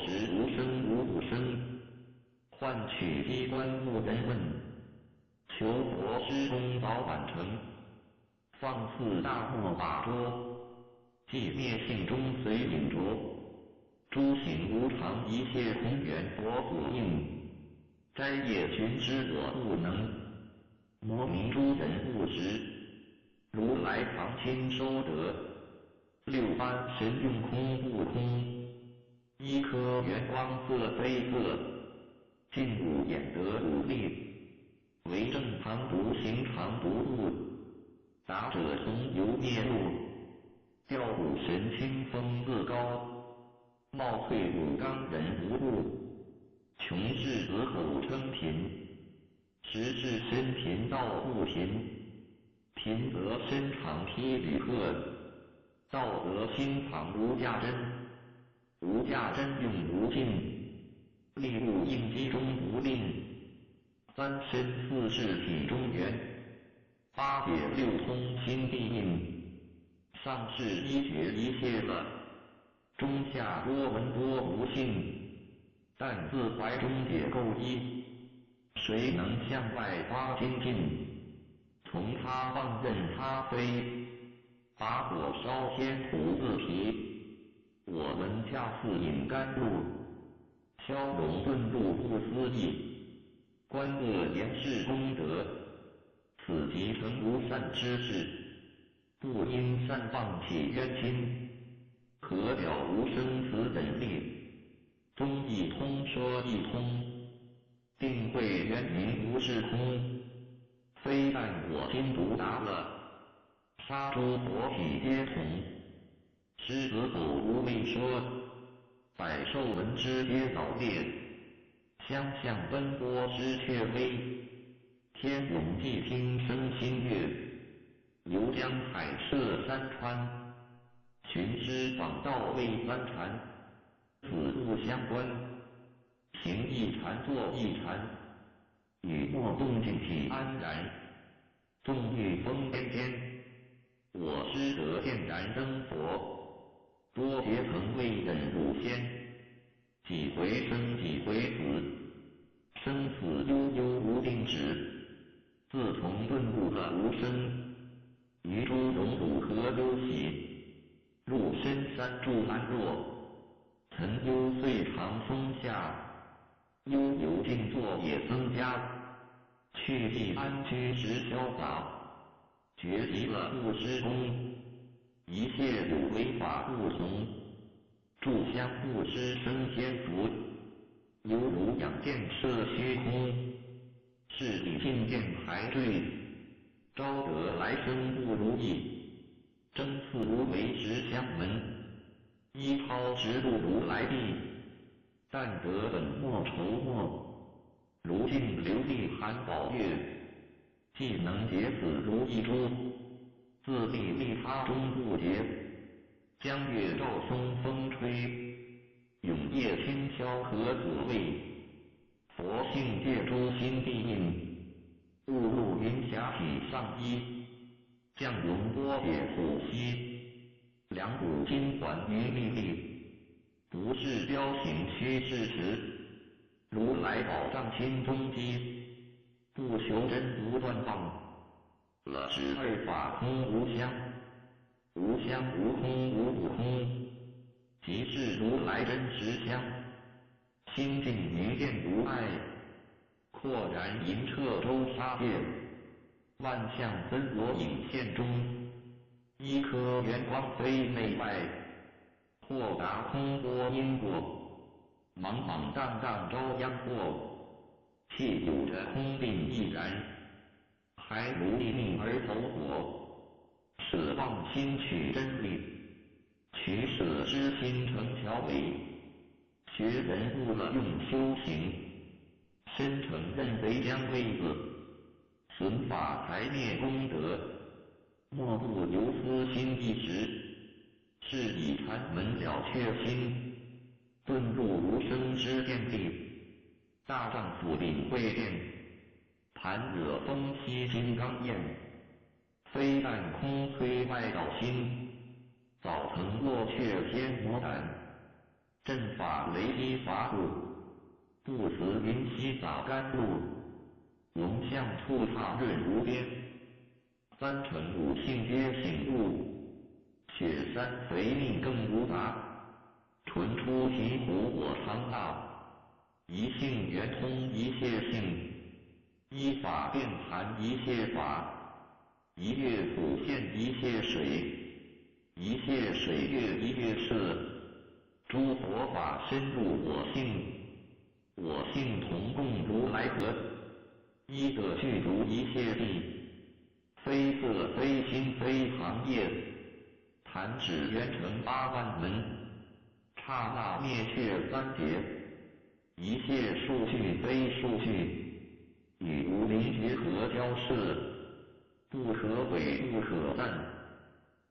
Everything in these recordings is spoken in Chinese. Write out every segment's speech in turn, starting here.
实无声无不生，换取机关无人问，求佛施功早晚成，放肆大漠把捉，寂灭性中随隐着，诸行无常一切空缘佛所应，斋戒群之我不能，摩明诸人不识，如来藏心收得，六般神用空不空，一颗圆光色非色，尽五眼得五力，为正常不行常不误，达者从游灭路，调虎神清风自高，冒翠武刚人无故，穷士子口称贫，实是身贫道不贫，贫则身长披履鹤，道则心藏无价真，无价真用无尽，力物应机中不吝，三身四世体中圆，八解六通心地印，上士一学一切了，中下多闻多不信，但自怀中解构一，谁能向外发精进？从他放任他飞，把火烧先苦自提。我们恰似饮甘露，消融顿入不思议，观恶言是功德，此即成无善之事，不因善放起冤亲，可了无生死本力，中一通说一通，定会圆明无是空，非但我心独达了，杀诸佛体皆同，狮子狗无未说，百兽闻之皆脑裂，相向奔波之却微，天龙寂听生心悦，游江海涉山川，寻师访道未三禅，此不相关，行一禅坐一禅，雨墨动静体安然，纵欲风颠颠，我师得见然登佛，多劫曾未忍辱仙，几回生几回死，生死悠悠无定止，自从顿悟了无生，于诸荣辱何忧喜，入深山住安若，曾幽岁长松下，悠游静坐也增加，去地安居时潇洒，绝极了不施功，一切有为法不同，炷香不施生仙福，犹如养殿设虚空，是以进殿排队，招得来生不如意，争次无为十相门，依超直入如来地，但得本末筹末，如镜流地含宝月，既能结子如一珠，自利利他终不竭，江月照松风吹，永夜清霄何所谓？佛性借诸心地印，误入云霞体上衣，降容波解虎息，两股金环于密地，不是雕形虚事实，如来宝藏心中积，不求真不断放，了知二法空无相，无相无空无不空，即是如来真实相，心境于见无碍，阔然银彻周沙界，万象分罗影现中，一颗圆光非内外，豁达空波因果，莽莽荡荡遭殃祸，气有着空病亦然，还如逆逆而投火，舍忘心取真理，取舍之心成桥为，学人悟了用修行，深承认为将位子，损法才灭功德，莫不由私心一时，是以禅门了却心，遁入无生之遍地，大丈夫领会见，盘惹风息金刚焰，非但空摧外道心，早曾落却天魔胆，阵法雷击伐布，不辞云溪洒甘露。龙象兔踏润无边，三成五性皆醒悟。雪山肥命更无杂，纯出醍醐我常大。一性圆通一切性，一法变含一切法。一月普现一切水，一切水月一月色。诸佛法深入我性，我性同共如来合。一个具足一切地，非色非心非行业。弹指圆成八万门，刹那灭却三劫。一切数据非数据，与无灵结合交涉，不可毁不可散。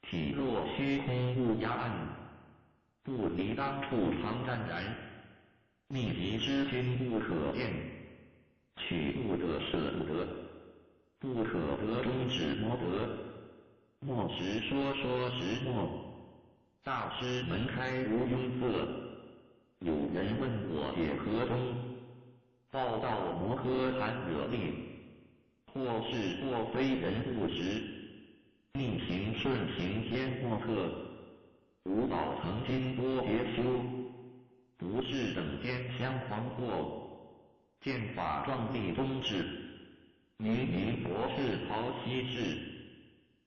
体若虚空不压暗，不离当处常湛然。秘籍之君不可变，取不得舍不得，不可得终止莫得。莫直说直莫，大师门开无庸色。有人问我解何中，报道摩诃谈惹烈。或是或非人不识，逆行顺行皆莫测。吾道曾经多劫修，不是等间相还惑。见法壮丽宗旨，明明佛是曹溪智。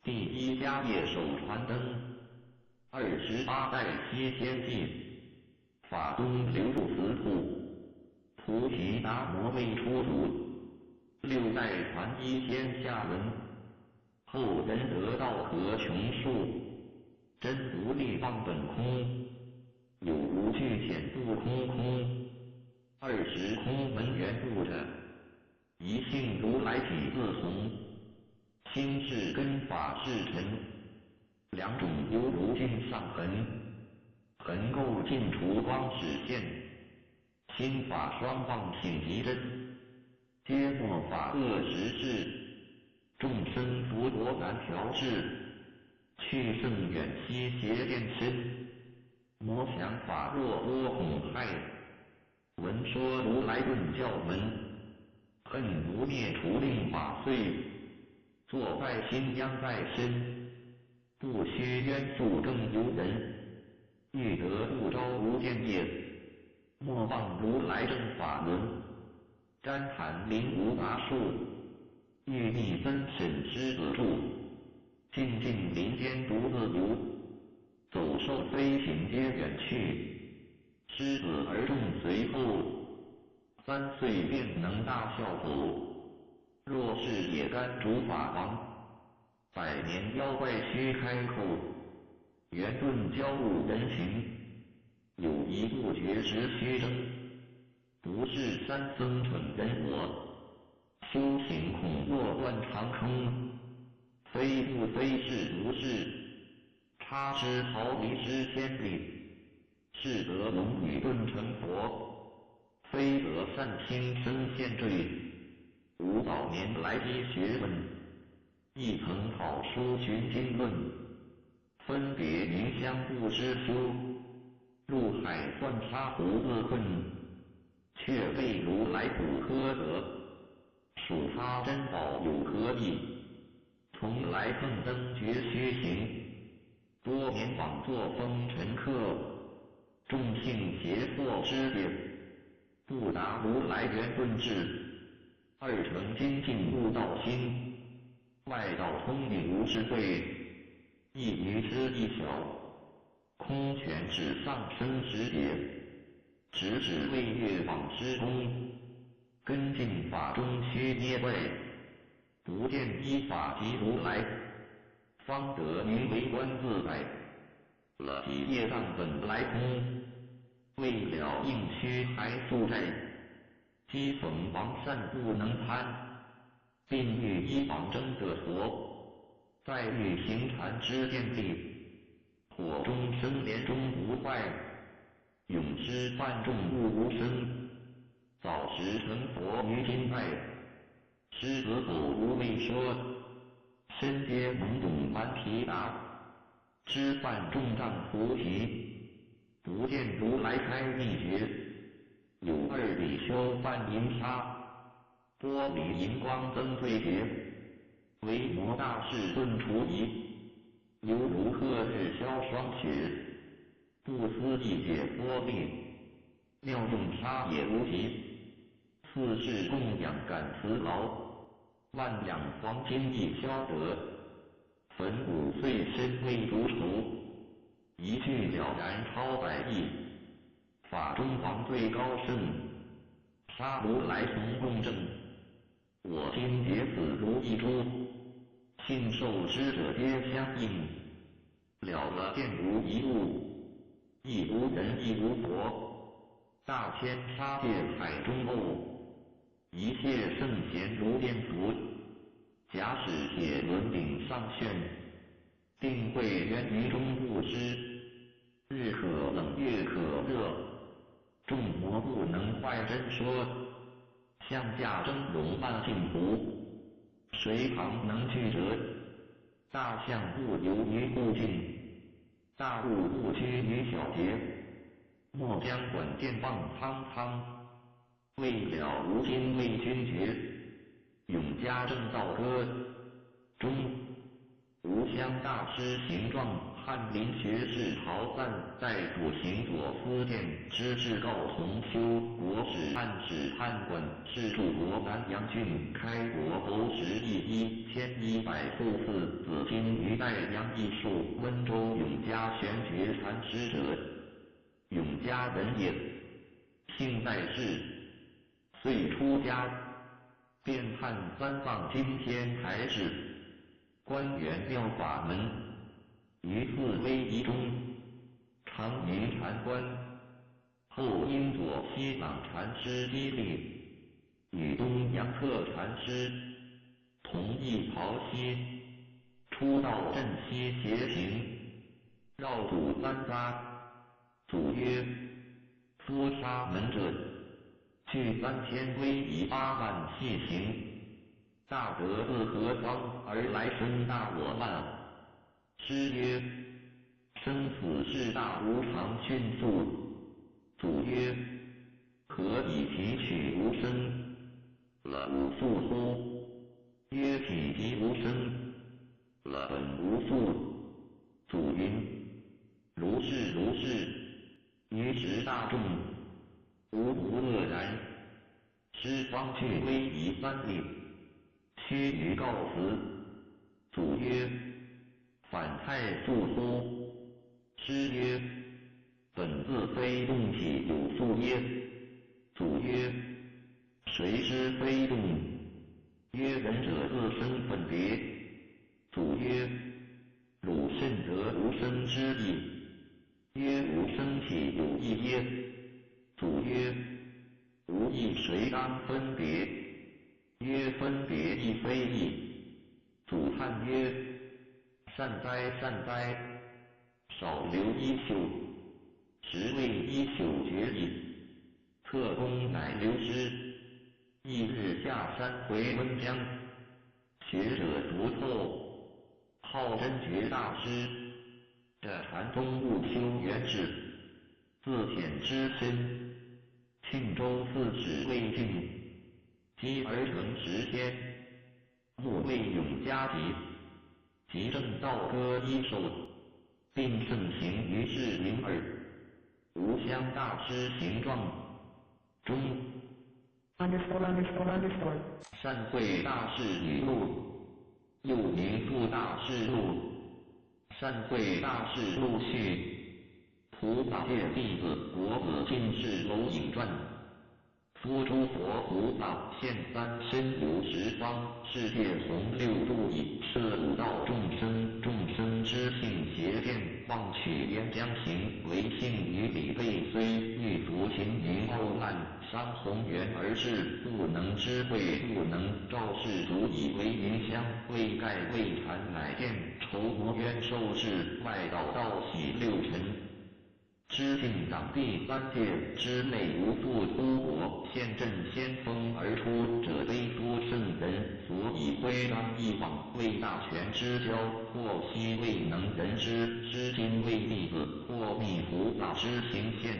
第一家业手传灯，28代西天界。法中流入慈父，菩提达摩未出祖。6代传一天下文，后人得道何穷数。真如力忘本空，有无具显不空空。20空门缘不着，一性如来体自从。心是根法是尘，两种犹如镜上痕，痕垢尽除光始现。心法双忘性极真，皆末法恶实质。众生福薄难调治，去圣远西邪变身。魔想法若多恐害，闻说如来顿教门。恨不灭除令法碎，坐在心将在身。不须冤诉更由人，欲得不招无间业。莫忘如来正法轮，瞻檀临无杂数。欲觅分审狮子处，静静林间独自游。走兽飞禽皆远去，狮子儿众随后。3岁便能大笑吼，若是野干主法王，100年妖怪须开口。圆顿交入人群，有一不觉时须争。不是山僧蠢人我，修行恐落断长坑。非不非是不是，差之毫厘之千里。是得龙女顿成佛，非得善心生现坠。500年来积学问，一曾好书寻经论。分别名相不知修，入海灌沙不自困。却被如来普诃得，数他珍宝有何益？从来奉灯觉虚行，多年枉作风尘客。众性邪惑之别，不达如来圆顿智。2乘精进悟道心，外道聪明无智慧。一愚痴一小，空拳指上生时节。直指未月往之功，根进法中须捏怪。不见依法即如来，方得名为观自在。了即业障本来空，为了应虚还宿债。讥讽王善不能攀，并欲依往争得佛。再欲行禅之见地，火中生莲终不坏。永知犯众物无生，早时成佛于今代。狮子狗无未说，身皆懵懂顽皮大。知犯众障菩提，不见如来开秘诀，有2比修梵银沙，玻璃银光增对决，维摩大士顿除疑，犹如鹤日消霜雪，不思议解脱灭，妙用沙也无极，四世供养感慈劳，万两黄金亦消得，焚5岁身为如仇，一句了然超百亿，法中王最高圣，沙如来从共正，我今结子如一株，信受之者皆相应，了见无一物，亦无人亦无佛，大千沙界海中偶，一切圣贤如颠覆，假使铁轮顶上旋，定会源于中不知，日可冷月可热，众魔不能坏真说，向下峥嵘半径湖，水旁能具折，大象不游于故境，大物不居于小节，莫将管剑棒苍苍，为了无心为君绝，永嘉正道歌中，无香大师形状，翰林学士陶赞在主行左司殿知制告同修国史案史判官是驻国南阳郡开国侯11亿1100户寺子今于代阳艺术温州永嘉玄觉禅师者，永嘉人也，姓戴氏，遂出家，遍判三藏经天台制，官员妙法门，于寺威仪中，常于禅观，后因左西朗禅师激励，与东阳克禅师同一袍西，出道镇西邪行，绕祖三匝，祖曰：娑沙门者，具3000威仪8万细行，大德自何方而来生大我慢？师曰：生死事大无常迅速。祖曰：何以提取无生？了无复乎？曰：体即无生，了本无复。祖云：如是如是。于时大众无不愕然。师方具威仪3例，须臾告辞。祖曰：反太素乎？师曰：本自非动体有素耶？祖曰：谁知非动？曰：仁者自生分别。祖曰：汝甚得无生之意。曰：无生体有异耶？祖曰：无异谁当分别？曰：分别亦非异。祖叹曰：善哉善哉，少留衣袖，实为衣袖绝矣。特公乃流失，翌日下山回温江，学者读透，号真觉大师，这禅宗不修元始，自显之身，庆州4尺未尽，积而成10天，目为永嘉集，即正道歌一首，并盛行于世灵耳。无香大师形状中善慧大士语录，又名复大士录。善慧大士录序，菩萨戒弟子国子进士楼影传。夫诸佛菩萨现3身游10方，世界弘6度以摄5道众生，众生知性邪见，妄取边疆行，为性于理背虽欲服勤于傲慢，伤宏源而至，不能知慧，不能照世足以为云香，未盖未禅乃见，愁魔冤受制，外道道喜6尘。知敬长第三届之内无复出国现镇先锋而出者非多圣人，所以徽章以往为大权之交，或昔未能人知，今为弟子或密菩萨之行现。